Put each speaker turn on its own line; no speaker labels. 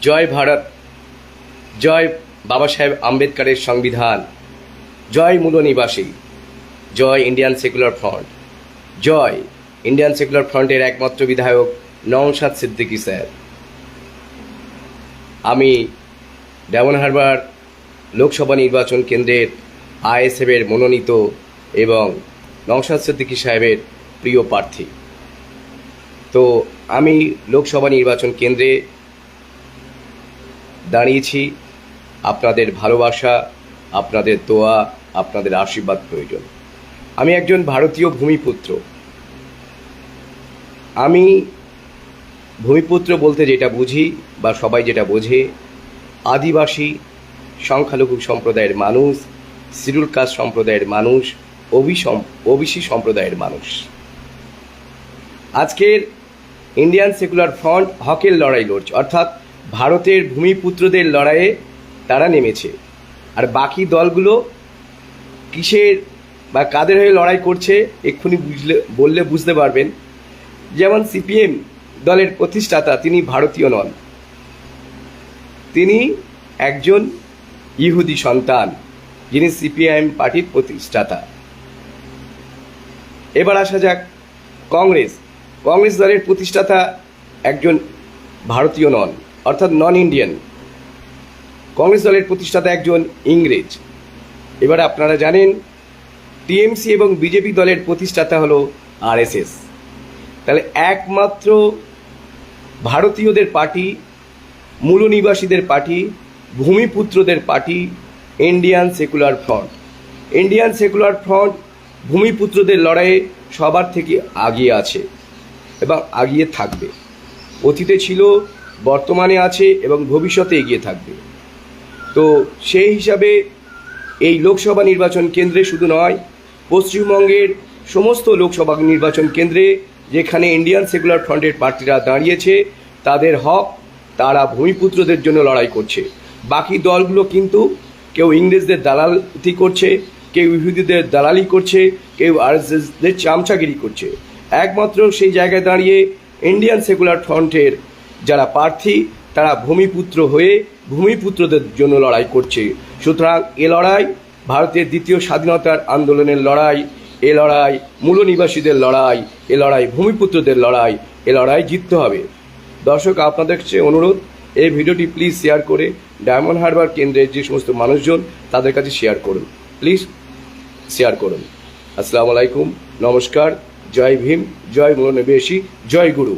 জয় ভারত, জয় বাবা সাহেব আম্বেদকরের সংবিধান, জয় মূল নিবাসী, জয় ইন্ডিয়ান সেকুলার ফ্রন্ট, জয় ইন্ডিয়ান সেকুলার ফ্রন্টের একমাত্র বিধায়ক নওশাদ সিদ্দিকী স্যার। আমি ডায়মন্ড হারবার লোকসভা নির্বাচন কেন্দ্রের আইএসএফের মনোনীত এবং নওশাদ সিদ্দিকী সাহেবের প্রিয় প্রার্থী। তো আমি লোকসভা নির্বাচন কেন্দ্রে দাঁড়িয়েছি। আপনাদের ভালোবাসা, আপনাদের দোয়া, আপনাদের আশীর্বাদ প্রয়োজন। আমি একজন ভারতীয় ভূমিপুত্র। আমি ভূমিপুত্র বলতে যেটা বুঝি বা সবাই যেটা বোঝে, আদিবাসী, সংখ্যালঘু সম্প্রদায়ের মানুষ, শিডিউল কাস্ট সম্প্রদায়ের মানুষ, ওবিসি সম্প্রদায়ের মানুষ। আজকের ইন্ডিয়ান সেকুলার ফ্রন্ট হকের লড়াই লড়ছে, অর্থাৎ ভারতের ভূমিপুত্রদের লড়াইয়ে তারা নেমেছে। আর বাকি দলগুলো কিসের বা কাদের হয়ে লড়াই করছে এক্ষুনি বললে বুঝতে পারবেন। যেমন সিপিএম দলের প্রতিষ্ঠাতা, তিনি ভারতীয় নন, তিনি একজন ইহুদি সন্তান, যিনি সিপিআইএম পার্টির প্রতিষ্ঠাতা। এবার আসা যাক কংগ্রেস দলের প্রতিষ্ঠাতা একজন ভারতীয় নন, অর্থাৎ নন ইন্ডিয়ান। কংগ্রেস দলের প্রতিষ্ঠাতা একজন ইংরেজ। এবার আপনারা জানেন টিএমসি এবং বিজেপি দলের প্রতিষ্ঠাতা হলো আরএসএস। তাহলে একমাত্র ভারতীয়দের পার্টি, মূল নিবাসীদের পার্টি, ভূমিপুত্রদের পার্টি ইন্ডিয়ান সেকুলার ফ্রন্ট। ইন্ডিয়ান সেকুলার ফ্রন্ট ভূমিপুত্রদের লড়াইয়ে সবার থেকে আগিয়ে আছে এবং আগিয়ে থাকবে। অতীতে ছিল, বর্তমানে আছে এবং ভবিষ্যতে এগিয়ে থাকবে। তো সেই হিসাবে এই লোকসভা নির্বাচন কেন্দ্রে শুধু নয়, পশ্চিমবঙ্গের সমস্ত লোকসভা নির্বাচন কেন্দ্রে যেখানে ইন্ডিয়ান সেকুলার ফ্রন্টের প্রার্থীরা দাঁড়িয়েছে, তাদের হক, তারা ভূমিপুত্রদের জন্য লড়াই করছে। বাকি দলগুলো কিন্তু কেউ ইংরেজদের দালালি করছে, কেউ ইহুদিদের দালালি করছে, কেউ আরএসএসদের চামচাগিরি করছে। একমাত্র সেই জায়গায় দাঁড়িয়ে ইন্ডিয়ান সেকুলার ফ্রন্টের যারা প্রার্থী, তারা ভূমিপুত্র হয়ে ভূমিপুত্রদের জন্য লড়াই করছে। সুতরাং এ লড়াই ভারতের দ্বিতীয় স্বাধীনতার আন্দোলনের লড়াই, এ লড়াই মূল নিবাসীদের লড়াই, এ লড়াই ভূমিপুত্রদের লড়াই, এ লড়াই জিততে হবে। দর্শক, আপনাদের কাছে অনুরোধ, এই ভিডিওটি প্লিজ শেয়ার করে ডায়মন্ড হারবার কেন্দ্রের যে সমস্ত মানুষজন তাদের কাছে শেয়ার করুন। প্লিজ শেয়ার করুন। আসসালামু আলাইকুম, নমস্কার, জয় ভীম, জয় মূল নিবাসী, জয় গুরু।